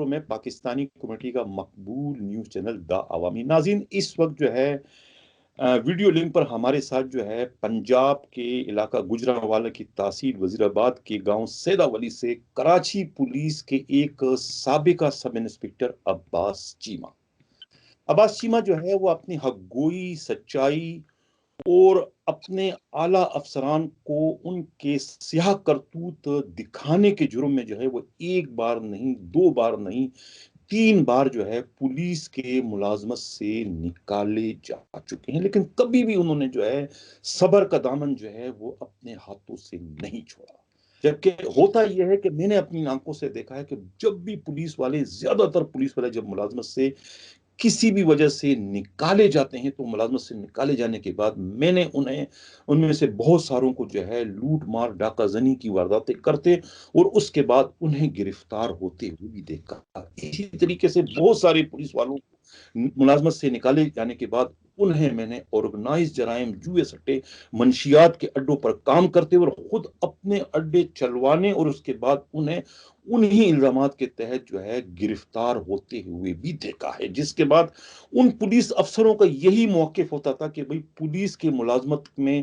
شو میں پاکستانی کمیونٹی کا مقبول news channel دا عوامی. ناظرین اس وقت جو ہے ویڈیو لنک پر ہمارے ساتھ جو ہے پنجاب کے علاقہ گجرانوالہ کی تحصیل وزیرآباد کے گاؤں سیدہ ولی سے کراچی پولیس کے ایک سابقہ سب انسپکٹر عباس چیمہ. عباس چیمہ جو ہے وہ اپنی حق گوئی، سچائی اور اپنے اعلیٰ افسران کو ان کے سیاہ کرتوت دکھانے کے جرم میں جو ہے وہ ایک بار نہیں، دو بار نہیں، 3 بار جو ہے پولیس کے ملازمت سے نکالے جا چکے ہیں، لیکن کبھی بھی انہوں نے جو ہے صبر کا دامن جو ہے وہ اپنے ہاتھوں سے نہیں چھوڑا. جبکہ ہوتا یہ ہے کہ میں نے اپنی آنکھوں سے دیکھا ہے کہ جب بھی پولیس والے، زیادہ تر پولیس والے جب ملازمت سے کسی بھی وجہ سے نکالے جاتے ہیں تو ملازمت سے نکالے جانے کے بعد میں نے ان میں سے بہت ساروں کو جو ہے لوٹ مار، ڈاکہ زنی کی وارداتیں کرتے اور اس کے بعد انہیں گرفتار ہوتے ہوئے بھی دیکھا. اسی طریقے سے بہت سارے پولیس والوں کو ملازمت سے نکالے جانے کے بعد انہیں میں نے آرگنائز جرائم، جوئے سٹے، منشیات کے اڈوں پر کام کرتے اور خود اپنے اڈے چلوانے اور اس کے بعد انہیں انہی الزامات کے تحت جو ہے گرفتار ہوتے ہوئے بھی دیکھا ہے. جس کے بعد ان پولیس افسروں کا یہی موقف ہوتا تھا کہ بھئی پولیس کے ملازمت میں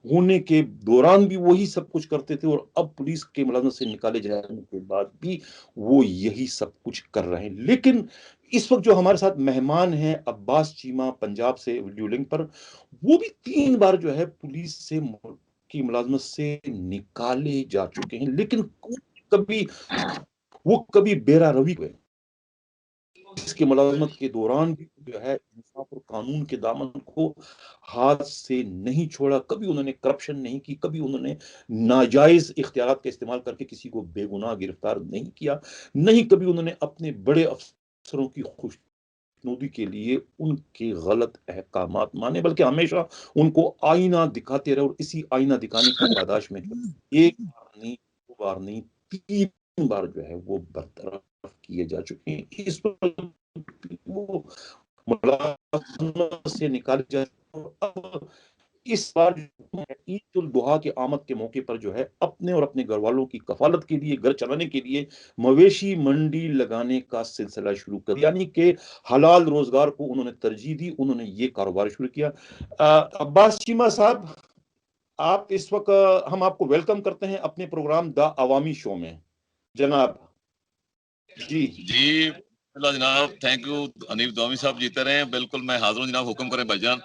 ہونے کے دوران بھی وہی سب کچھ کرتے تھے اور اب پولیس کے ملازمت سے نکالے جانے کے بعد بھی وہ یہی سب کچھ کر رہے ہیں. لیکن اس وقت جو ہمارے ساتھ مہمان ہیں عباس چیمہ پنجاب سے ویڈیو لنک پر، وہ بھی 3 بار جو ہے پولیس سے کی ملازمت سے نکالے جا چکے ہیں، لیکن وہ کبھی بیرا روی ہوئے. اس کی ملازمت کے دوران بھی جو ہے انصاف اور قانون کے دامن کو ہاتھ سے نہیں چھوڑا. کبھی انہوں نے کرپشن نہیں کی، کبھی انہوں نے ناجائز اختیارات کا استعمال کر کے کسی کو بے گناہ گرفتار نہیں کیا، نہیں کبھی انہوں نے اپنے بڑے افسروں کی خوشنودی کے لیے ان کے غلط احکامات مانے، بلکہ ہمیشہ ان کو آئینہ دکھاتے رہے اور اسی آئینہ دکھانے کی پاداش میں ایک بار نہیں، 2 بار نہیں، 3 بار جو ہے وہ برطرف کیے جا چکے ہیں. اس پر وہ ملازمت سے نکالے جا چکے ہیں. اب اس بار عید الاضحیٰ کے آمد کے موقع پر جو ہے اپنے اور اپنے گھر والوں کی کفالت کے لیے، گھر چلانے کے لیے مویشی منڈی لگانے کا سلسلہ شروع کر دیا، یعنی کہ حلال روزگار کو انہوں نے ترجیح دی، انہوں نے یہ کاروبار شروع کیا. عباس چیمہ صاحب، آپ اس وقت ہم آپ کو ویلکم کرتے ہیں اپنے پروگرام دا عوامی شو میں. جناب جی اللہ جناب، تھینک یو حنیف دوامی صاحب، جیتے رہے ہیں. بالکل میں حاضر ہوں جناب، حکم کریں بھائی جان.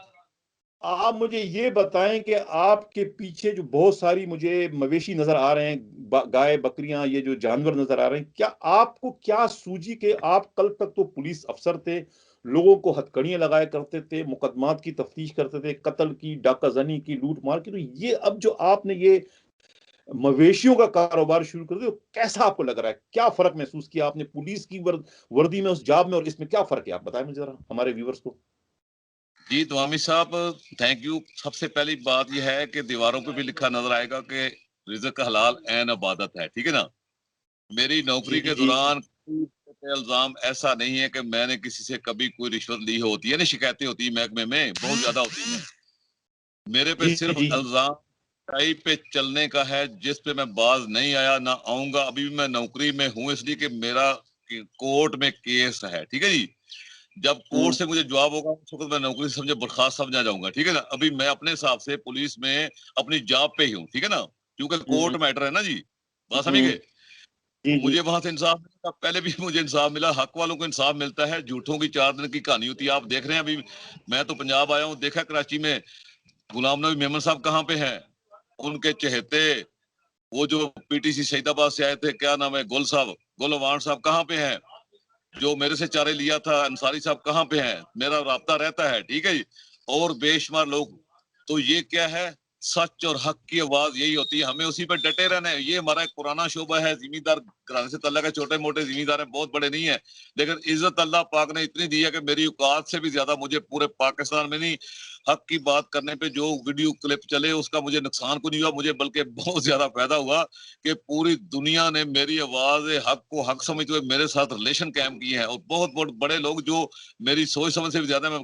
آپ مجھے یہ بتائیں کہ آپ کے پیچھے جو بہت ساری مجھے مویشی نظر آ رہے ہیں، گائے بکریاں، یہ جو جانور نظر آ رہے ہیں، کیا آپ کو کیا سوجی کہ آپ کل تک تو پولیس افسر تھے، لوگوں کو ہتھکڑیاں لگایا کرتے تھے، مقدمات کی تفتیش کرتے تھے، قتل کی، ڈاکہ زنی کی، لوٹ مار کی، تو یہ اب جو آپ نے یہ مویشیوں کا کاروبار شروع کر دیا، کیسا آپ کو لگ رہا ہے؟ کیا فرق محسوس کیا آپ نے پولیس کی وردی میں، اس جاب میں، اور اس میں کیا فرق ہے؟ آپ بتائیں مجھے ذرا، ہمارے ویورز کو. جی دوامی صاحب تھینک یو. سب سے پہلی بات یہ ہے کہ دیواروں پہ بھی لکھا نظر آئے گا کہ رزق حلال عین عبادت ہے، ٹھیک ہے نا. میری نوکری کے دوران الزام ایسا نہیں ہے کہ میں نے کسی سے کبھی کوئی رشوت لی ہوتی ہے نا. شکایتیں ہوتی ہیں محکمے میں، بہت زیادہ ہوتی ہیں. میرے پہ صرف الزام سچائی پہ چلنے کا ہے، جس پہ میں باز نہیں آیا، نہ آؤں گا. ابھی بھی میں نوکری میں ہوں اس لیے کہ میرا کورٹ میں کیس ہے، ٹھیک ہے جی. جب کورٹ سے مجھے جواب ہوگا اس وقت میں نوکری سمجھے برخاست سمجھا جاؤں گا، ٹھیک ہے نا. ابھی میں اپنے حساب سے پولیس میں اپنی جاب پہ ہی ہوں، ٹھیک ہے نا، کیونکہ کورٹ میٹر ہے نا جی، بات سمجھ گئے. مجھے وہاں سے انصاف ملا، پہلے بھی مجھے انصاف ملا. حق والوں کو انصاف ملتا ہے، جھوٹوں کی 4 دن کی کہانی ہوتی ہے. آپ دیکھ رہے ہیں ابھی میں تو پنجاب آیا ہوں، دیکھا کراچی میں غلام نبی میمن صاحب کہاں پہ ہیں، ان کے چہتے وہ جو پی ٹی سی شہید آباد سے آئے تھے، کیا نام ہے، گل صاحب، گل اوان صاحب کہاں پہ ہیں، جو میرے سے چارے لیا تھا انصاری صاحب کہاں پہ ہیں. میرا رابطہ رہتا ہے، ٹھیک ہے جی، اور بے شمار لوگ. تو یہ کیا ہے، سچ اور حق کی آواز یہی ہوتی ہے، ہمیں اسی پہ ڈٹے رہنا ہے. یہ ہمارا ایک پرانا شعبہ ہے، زمیندار گھرانے سے تعلق ہے، چھوٹے موٹے زمیندار ہیں، بہت بڑے نہیں ہیں، لیکن عزت اللہ پاک نے اتنی دی ہے کہ میری اوقات سے بھی زیادہ مجھے پورے پاکستان میں نہیں، حق کی بات کرنے پہ جو ویڈیو کلپ چلے اس کا مجھے نقصان کو نہیں ہوا، مجھے بلکہ بہت زیادہ فائدہ ہوا کہ پوری دنیا نے میری آواز حق کو حق سمجھتے ہوئے میرے ساتھ ریلیشن قائم کیے ہیں. اور بہت بہت بڑے لوگ جو میری سوچ سمجھ سے بھی زیادہ، میں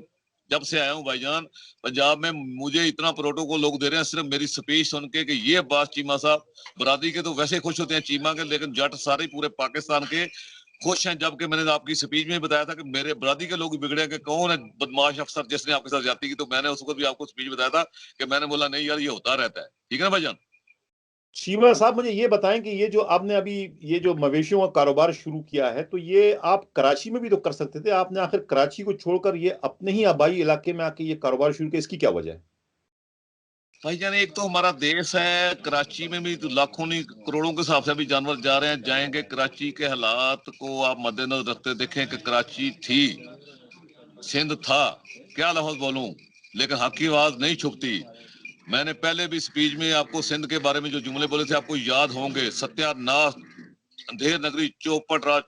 جب سے آیا ہوں بھائی جان پنجاب میں، مجھے اتنا پروٹوکول لوگ دے رہے ہیں صرف میری سپیچ سن کے کہ یہ عباس چیمہ صاحب، برادری کے تو ویسے خوش ہوتے ہیں چیمہ کے، لیکن جٹ سارے پورے پاکستان کے خوش ہیں, جبکہ میں نے آپ کی سپیچ میں بتایا تھا کہ میرے برادری کے لوگ بگڑے کہ کون ہے بدماش افسر جس نے آپ کے ساتھ زیادتی کی, تو میں نے اس وقت بھی آپ کو سپیچ بتایا تھا کہ میں نے بولا نہیں یار یہ ہوتا رہتا ہے. ٹھیک ہے نا بھائی جان. شیما صاحب مجھے یہ بتائیں کہ یہ جو آپ نے ابھی یہ جو مویشیوں کا کاروبار شروع کیا ہے تو یہ آپ کراچی میں بھی تو کر سکتے تھے, آپ نے آخر کراچی کو چھوڑ کر یہ اپنے ہی آبائی علاقے میں آ کے یہ کاروبار شروع کیا, اس کی کیا وجہ ہے؟ بھائی جان ایک تو ہمارا دیش ہے, کراچی میں بھی تو لاکھوں نہیں کروڑوں کے حساب سے بھی جانور جا رہے ہیں, جائیں گے. کراچی کے حالات کو آپ مد نظر رکھتے دیکھیں کہ کراچی تھی, سندھ تھا, کیا لفظ بولوں لیکن حق کی آواز نہیں چھپتی. میں نے پہلے بھی سپیچ میں آپ کو سندھ کے بارے میں جو جملے بولے تھے آپ کو یاد ہوں گے. ستیہ ناش, اندھیر نگری, چوپٹ راج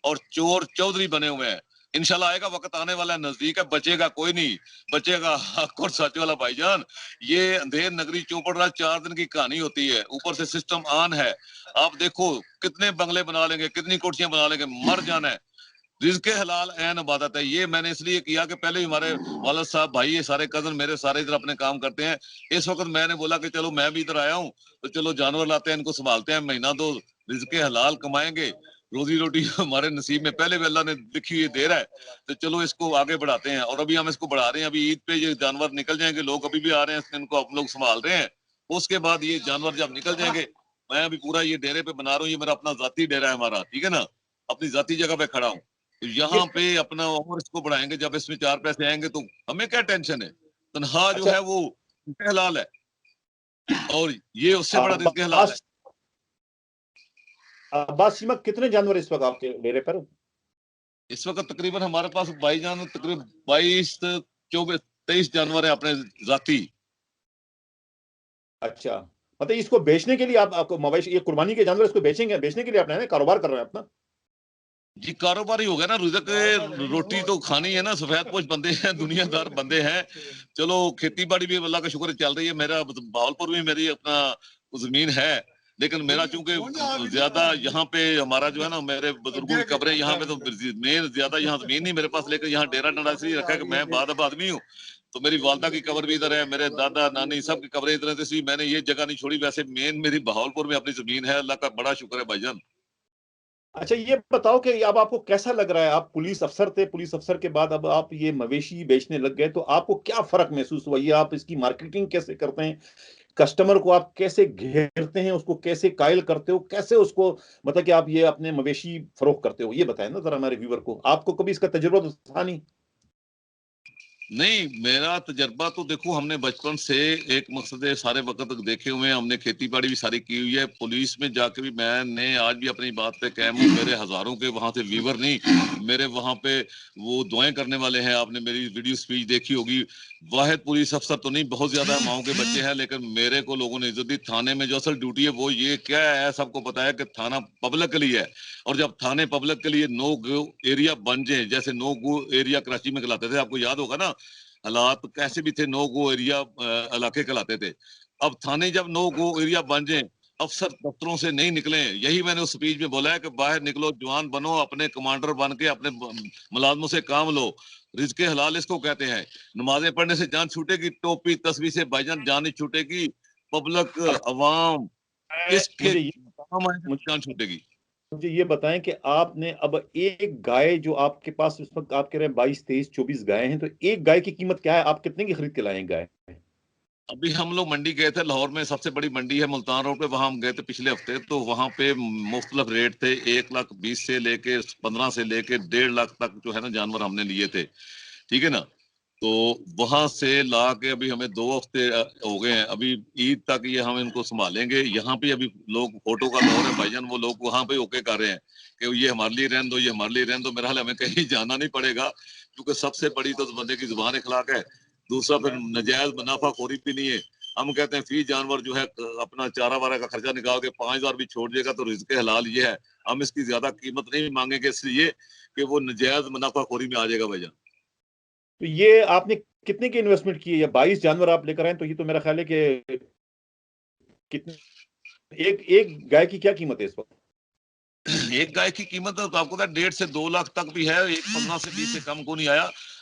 اور چور چودھری بنے ہوئے ہیں. انشاءاللہ آئے گا وقت, آنے والا ہے, نزدیک ہے, بچے گا کوئی نہیں, بچے گا حق اور سچ والا. بھائی جان یہ اندھیر نگری چوپٹ راج 4 دن کی کہانی ہوتی ہے, اوپر سے سسٹم آن ہے. آپ دیکھو کتنے بنگلے بنا لیں گے, کتنی کوٹھیاں بنا لیں گے, مر جانا ہے. رزق حلال عین عبادت ہے. یہ میں نے اس لیے کیا کہ پہلے ہمارے والد صاحب بھائی یہ سارے کزن میرے سارے ادھر اپنے کام کرتے ہیں. اس وقت میں نے بولا کہ چلو میں بھی ادھر آیا ہوں تو چلو جانور لاتے ہیں, ان کو سنبھالتے ہیں, مہینہ دو رزق حلال کمائیں گے. روزی روٹی ہمارے نصیب میں پہلے بھی اللہ نے لکھی ہوئی دے رہا ہے, تو چلو اس کو آگے بڑھاتے ہیں. اور ابھی ہم اس کو بڑھا رہے ہیں, ابھی عید پہ یہ جانور نکل جائیں گے, لوگ ابھی بھی آ رہے ہیں, ان کو آپ لوگ سنبھال رہے ہیں. اس کے بعد یہ جانور جب نکل جائیں گے, میں ابھی پورا یہ ڈیرے پہ بنا رہا ہوں, یہ میرا اپنا ذاتی ڈیرا ہے ہمارا, ٹھیک ہے نا, اپنی ذاتی جگہ پہ کھڑا ہوں. یہ یہاں پہ اپنا اور اس کو بڑھائیں گے, جب اس میں 4 پیسے آئیں گے تو ہمیں کیا ٹینشن ہے. تنہا جو اچھا ہے وہ رزق حلال ہے, اور یہ اس سے بڑا رزق حلال ہے. عباس عباس شیما کتنے جانور اس وقت آپ کے ڈیرے پر؟ اس وقت تقریباً ہمارے پاس بھائی جان تقریباً 22 24 23 جانور ہیں اپنے ذاتی. اچھا, مطلب اس کو بیچنے کے لیے آپ کو مویشی, یہ قربانی کے جانور اس کو بیچیں گے, بیچنے کے لیے آپ نے کاروبار کر رہے ہیں اپنا؟ جی کاروبار ہی ہو گیا نا, رزق روٹی تو کھانی ہے نا, سفید پوش بندے ہیں, دنیا دار بندے ہیں. چلو کھیتی باڑی بھی اللہ کا شکر چل رہی ہے. میرا بہاولپور میں میری اپنا زمین ہے, لیکن میرا چونکہ زیادہ یہاں پہ ہمارا جو ہے نا, میرے بزرگوں کی قبریں یہاں پہ, تو مین زیادہ یہاں زمین نہیں میرے پاس, لیکن یہاں ڈیرا ڈنڈا اس لیے رکھا ہے کہ میں بادب آدمی ہوں, تو میری والدہ کی قبر بھی ادھر ہے, میرے دادا نانی سب کی قبریں ادھر ہیں, اس لیے میں نے یہ جگہ نہیں چھوڑی. ویسے مین میری بہاولپور میں اپنی زمین ہے, اللہ کا بڑا شکر ہے بھائی جان. اچھا یہ بتاؤ کہ اب آپ کو کیسا لگ رہا ہے, آپ پولیس افسر تھے, پولیس افسر کے بعد اب آپ یہ مویشی بیچنے لگ گئے, تو آپ کو کیا فرق محسوس ہوا؟ یہ آپ اس کی مارکیٹنگ کیسے کرتے ہیں, کسٹمر کو آپ کیسے گھیرتے ہیں, اس کو کیسے قائل کرتے ہو, کیسے اس کو مطلب کہ آپ یہ اپنے مویشی فروخت کرتے ہو, یہ بتائیں نا ذرا ہمارے ویور کو. آپ کو کبھی اس کا تجربہ تو تھا نہیں؟ نہیں میرا تجربہ تو دیکھو, ہم نے بچپن سے ایک مقصد سارے وقت تک دیکھے ہوئے ہیں, ہم نے کھیتی باڑی بھی ساری کی ہوئی ہے. پولیس میں جا کے بھی میں نے آج بھی اپنی بات پہ قائم ہوں. میرے ہزاروں کے وہاں سے ویور نہیں, میرے وہاں پہ وہ دعائیں کرنے والے ہیں. آپ نے میری ویڈیو سپیچ دیکھی ہوگی. واحد پولیس افسر تو نہیں, بہت زیادہ ماؤں کے بچے ہیں, لیکن میرے کو لوگوں نے عزت دی. تھانے میں جو اصل ڈیوٹی ہے وہ یہ کیا ہے, سب کو پتا ہے کہ تھانہ پبلک کے لیے ہے, اور جب تھانے پبلک کے لیے نو گو ایریا بن جائیں, جیسے نو گو ایریا کراچی میں کہلاتے تھے, آپ کو یاد ہوگا نا حالات کیسے بھی تھے, نو گو ایریا علاقے کہلاتے تھے. اب تھانے جب نو گو ایریا بن جائیں, افسر دفتروں سے نہیں نکلیں. یہی میں نے اس سپیچ میں بولا ہے کہ باہر نکلو, جوان بنو, اپنے کمانڈر بن کے اپنے ملازموں سے کام لو. رزق حلال اس کو کہتے ہیں. نمازیں پڑھنے سے جان چھوٹے گی, ٹوپی تصویر سے بھائی جان جان نہیں چھوٹے گی. پبلک اب عوام اس کے مجھے کام آئے مجھے جان چھوٹے گی. مجھے یہ بتائیں کہ آپ نے اب ایک گائے جو آپ کے پاس اس وقت آپ کہہ رہے ہیں 22 23 24 گائے ہیں, تو ایک گائے کی قیمت کیا ہے, آپ کتنے کی خرید کے لائے ہیں گائے؟ ابھی ہم لوگ منڈی گئے تھے, لاہور میں سب سے بڑی منڈی ہے ملتان روڈ پہ, وہاں ہم گئے تھے پچھلے ہفتے, تو وہاں پہ مختلف ریٹ تھے. 1,20,000 سے لے کے 15 سے لے کے 1.5 لاکھ تک جو ہے نا جانور ہم نے لیے تھے, ٹھیک ہے نا. تو وہاں سے لا کے ابھی ہمیں 2 ہفتے ہو گئے ہیں, ابھی عید تک یہ ہم ان کو سنبھالیں گے. یہاں پہ ابھی لوگ فوٹو کا دور ہے بھائی جان, وہ لوگ وہاں پہ اوکے کر رہے ہیں کہ یہ ہمارے لیے رہن دو, یہ ہمارے لیے رہن دو. میرا حال ہمیں کہیں جانا نہیں پڑے گا, کیونکہ سب سے بڑی تو بندے کی زبان اخلاق ہے, دوسرا پھر نجائز منافع خوری بھی نہیں ہے. ہم کہتے ہیں فی جانور جو ہے اپنا چارہ وارہ کا خرچہ نکال کے 5,000 بھی چھوڑ دے گا تو رزق حلال یہ ہے. ہم اس کی زیادہ قیمت نہیں مانگیں گے, اس لیے کہ وہ نجائز منافع خوری میں آ جائے گا بھائی جان. تو یہ آپ نے کتنے کی انویسٹمنٹ کی ہے, یا 22 جانور آپ لے کر آئے, تو یہ تو میرا خیال ہے کہ کتنے, ایک گائے کی کیا قیمت ہے اس وقت؟ ایک گائے کی قیمت تو آپ کو 1.5 سے 2 لاکھ تک بھی ہے, ایک 15 سے 20 سے کم کو نہیں آیا.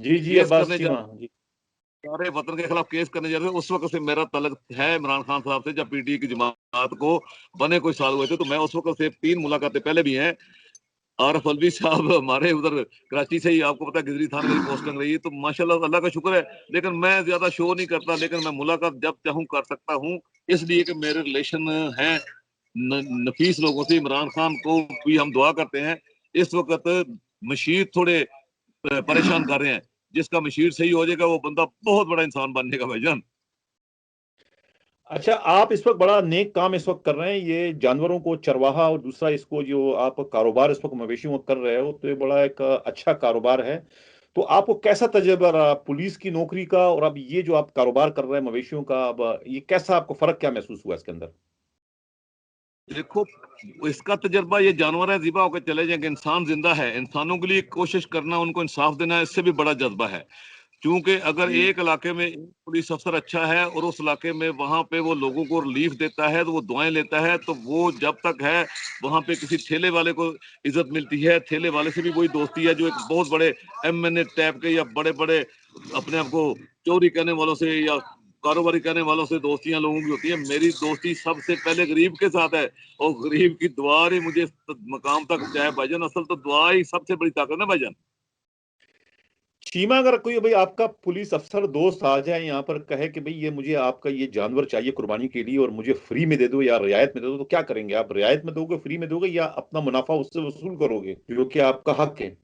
جی جی کیس عباس کرنے جا چیمہ جی. سارے وطن کے خلاف کیس کرنے جا رہے تھے. اس وقت سے میرا تعلق ہے عمران خان صاحب سے. جب پی ٹی آئی کی جماعت کو بنے کوئی سال ہوئے تھے تو میں اس وقت سے 3 ملاقاتیں پہلے بھی ہیں. عارف الوی صاحب ہمارے ادھر کراچی سے ہی, آپ کو پتا ہے گزری تھانہ میری پوسٹنگ رہی ہے, تو ماشاءاللہ اللہ کا شکر ہے. لیکن میں زیادہ شو نہیں کرتا, لیکن میں ملاقات جب چاہوں کر سکتا ہوں, اس لیے کہ میرے ریلیشن ہیں نفیس لوگوں سے. عمران خان کو بھی ہم دعا کرتے ہیں. اس وقت مشیر تھوڑے پریشان کر رہے ہیں. جس کا مشیر صحیح ہو جائے گا وہ بندہ بہت بڑا انسان بننے کا بھائی جان. اچھا, آپ اس وقت بڑا نیک کام اس وقت کر رہے ہیں, یہ جانوروں کو چرواہا, اور دوسرا اس کو جو آپ کاروبار اس وقت مویشیوں کا کر رہے ہو, تو یہ بڑا ایک اچھا کاروبار ہے. تو آپ کو کیسا تجربہ رہا پولیس کی نوکری کا, اور اب یہ جو آپ کاروبار کر رہے ہیں مویشیوں کا, اب یہ کیسا آپ کو فرق کیا محسوس ہوا اس کے اندر؟ دیکھو, اس کا تجربہ یہ جانور ہے ذبح ہو کے چلے جائیں گے. انسان زندہ ہے, انسانوں کے لیے کوشش کرنا, ان کو انصاف دینا, اس سے بھی بڑا جذبہ ہے. کیونکہ اگر جی ایک علاقے میں پولیس افسر اچھا ہے اور اس علاقے میں وہاں پہ وہ لوگوں کو ریلیف دیتا ہے, تو وہ دعائیں لیتا ہے, تو وہ جب تک ہے وہاں پہ کسی ٹھیلے والے کو عزت ملتی ہے. ٹھیلے والے سے بھی وہی دوستی ہے جو ایک بہت بڑے ایم این اے ٹائپ کے یا بڑے بڑے اپنے آپ کو چوری کرنے والوں سے یا کاروباری کرنے والوں سے دوستیاں لوگوں کی ہوتی ہیں. میری دوستی سب سے پہلے غریب کے ساتھ ہے, اور غریب کی دعا ہی مجھے اس مقام تک پہنچایا بھائی جان. اصل تو دعا ہی سب سے بڑی طاقت ہے بھائی جان. چیمہ, اگر کوئی بھائی آپ کا پولیس افسر دوست آ جائے یہاں پر, کہے کہ بھئی یہ مجھے آپ کا یہ جانور چاہیے قربانی کے لیے اور مجھے فری میں دے دو یا رعایت میں دے دو, تو کیا کریں گے آپ؟ رعایت میں دو گے, فری میں دو گے, یا اپنا منافع اس سے وصول کرو گے جو کہ آپ کا حق ہے؟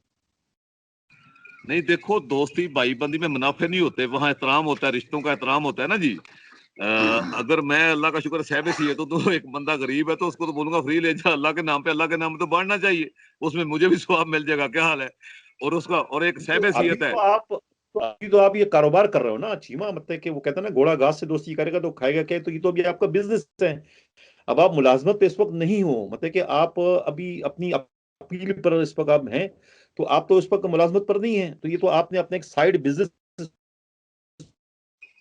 نہیں دیکھو, دوستی بھائی بندی میں منافع نہیں ہوتے, وہاں احترام ہوتا ہے, رشتوں کا احترام ہوتا ہے نا جی. اگر میں اللہ کا شکر صحب سی ہے تو ایک بندہ غریب ہے تو اس کو تو بولوں گا فری لے جا, اللہ کے نام پہ, اللہ کے نام پہ تو بانٹنا چاہیے, اس میں مجھے بھی ثواب مل جائے گا. کیا حال ہے؟ اور اس کا اور ایک صحب سیت ہے. ابھی تو آپ یہ کاروبار کر رہے ہو نا چیمہ, مطلب کہ وہ کہتا ہے نا گھوڑا گھاس سے دوستی کرے گا تو کھائے گا کیا, تو یہ تو ابھی آپ کا بزنس ہے. اب آپ ملازمت پہ اس وقت نہیں ہو, مطلب کہ آپ ابھی اپنی اپیل پر اس وقت آپ ہیں, تو آپ تو اس وقت ملازمت پر نہیں ہیں, تو یہ تو آپ نے اپنا ایک سائیڈ بزنس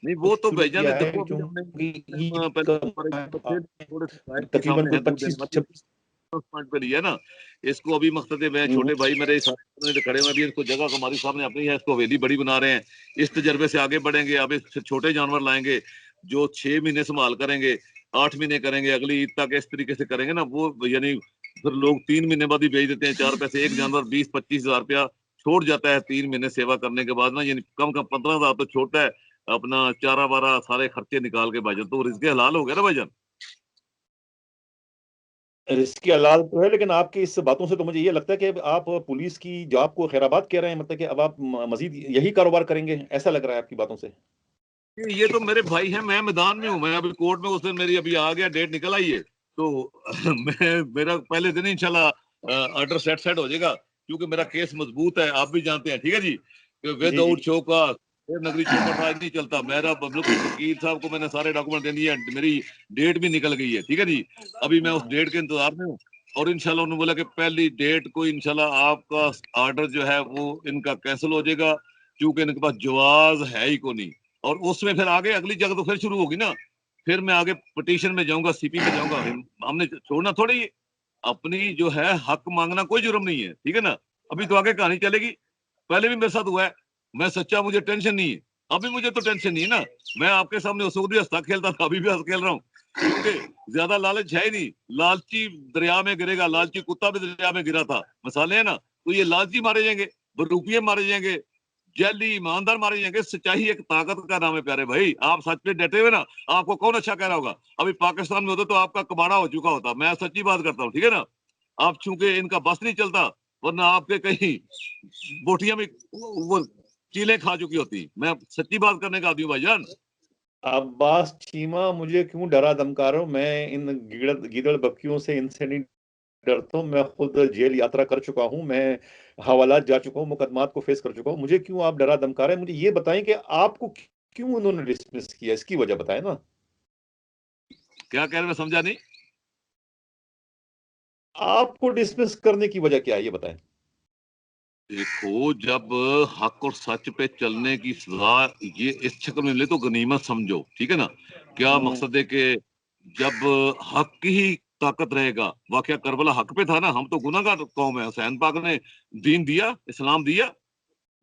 نہیں وہ تو شروع بھائی جان کیا ہے, دیکھو, ابھی ہم نے کیونکہ پہلے تھوڑے کے تقریباً سامنے کوئی ہیں دودھ دینے 25 والی پوائنٹ پہ لیا نا. اس کو ابھی مقصد میں چھوٹے بھائی میرے سارے کھڑے ہوئے, ابھی اس کو جگہ ہماری سامنے اپنی ہے, اس کو حویلی بڑی بنا رہے ہیں. اس تجربے سے آگے بڑھیں گے. اب اس چھوٹے جانور لائیں گے جو 6 مہینے سنبھال کریں گے, 8 مہینے کریں گے, اگلی عید تک اس طریقے سے کریں گے نا. وہ یعنی پھر لوگ 3 مہینے بعد ہی بیچ دیتے ہیں 4 پیسے. ایک جانور 20-25 ہزار روپیہ چھوڑ جاتا ہے 3 مہینے سیوا کرنے کے بعد نا, یعنی کم 15 ہزار تو چھوڑتا ہے. اپنا چارہ بارہ سارے خرچے نکال کے بھائی جان, تو رزق حلال ہو گیا نا بھائی جان. رزق حلال تو ہے, لیکن آپ کی اس باتوں سے تو مجھے یہ لگتا ہے کہ آپ پولیس کی جاب کو خیر آباد کہہ رہے ہیں, مطلب کہ اب آپ مزید یہی کاروبار کریں گے, ایسا لگ رہا ہے آپ کی باتوں سے. یہ تو میرے بھائی ہیں, میں میدان میں ہوں. میں ابھی کورٹ میں, اس دن میری ابھی آ گیا, ڈیٹ نکل آئی ہے, تو میرا پہلے دن انشاءاللہ آرڈر سیٹ ہو جائے گا, کیونکہ میرا کیس مضبوط ہے, آپ بھی جانتے ہیں. ٹھیک ہے جی, ود جی جی آؤٹ چوکا نگری چوکا راج نہیں چلتا. میرا وکیل صاحب کو میں نے سارے ڈاکومنٹ دے دیے, میری ڈیٹ بھی نکل گئی ہے. ٹھیک ہے جی, ابھی میں اس ڈیٹ کے انتظار میں ہوں, اور انشاءاللہ انہوں نے بولا کہ پہلی ڈیٹ کو انشاءاللہ آپ کا آرڈر جو ہے وہ ان کا کینسل ہو جائے گا, کیونکہ ان کے پاس جواز ہے ہی کو نہیں. اور اس میں پھر آگے اگلی جگہ تو پھر شروع ہوگی نا, پھر میں آگے پٹیشن میں جاؤں گا, سی پی میں جاؤں گا. ہم نے چھوڑنا تھوڑی, اپنی جو ہے حق مانگنا کوئی جرم نہیں ہے. ٹھیک ہے نا, ابھی تو آگے کہانی چلے گی. پہلے بھی میرے ساتھ ہوا ہے, میں سچا, مجھے ٹینشن نہیں ہے. ابھی مجھے تو ٹینشن نہیں ہے نا, میں آپ کے سامنے اس وقت بھی ہنستا کھیلتا تھا, ابھی بھی ہنس کھیل رہا ہوں, کیونکہ زیادہ لالچ ہے ہی نہیں. لالچی دریا میں گرے گا, لالچی کتا بھی دریا میں گرا تھا, مثالیں ہیں نا. تو یہ لالچی مارے جائیں گے, روپیے مارے جائیں گے, جیلی ایماندار مارے جائیں گے. سچائی ایک طاقت کا نام ہے پیارے بھائی. آپ سچ پہ ڈٹے ہوئے نا, آپ کو کون اچھا کہہ رہا ہوگا. ابھی پاکستان میں ہوتا تو آپ کا کباڑا ہو چکا ہوتا, میں سچی بات کرتا ہوں. ٹھیک ہے نا, آپ چونکہ ان کا بس نہیں چلتا, ورنہ آپ کے کہیں بوٹیاں میں وہ چیلیں کھا چکی ہوتی. میں سچی بات کرنے کا آدمی ہوں بھائی جان. عباس چیمہ, مجھے کیوں ڈرا دھمکا رہا ہوں؟ میں ان گیدڑ بکیوں سے, ان سے نہیں ڈرتا ہوں. میں خود جیل یاترا کر چکا ہوں, میں حوالات جا چکا ہوں, مقدمات کو فیس کر چکا ہوں. مجھے کیوں آپ ڈرا دھمکا رہے ہیں؟ مجھے یہ بتائیں کہ آپ کو کیوں انہوں نے ڈسمس کیا, اس کی وجہ بتائیں نا. کیا کہہ رہے, میں سمجھا نہیں. آپ کو ڈسمس کرنے کی وجہ کیا ہے, یہ بتائیں. دیکھو, جب حق اور سچ پہ چلنے کی سزا یہ اس شکل میں ملے تو غنیمت سمجھو. ٹھیک ہے نا, کیا مقصد ہے کہ جب حق کی ہی طاقت رہے گا. واقعہ کربلا حق پہ تھا نا, ہم تو گناہگار قوم ہے. حسین پاک نے دین دیا, اسلام دیا,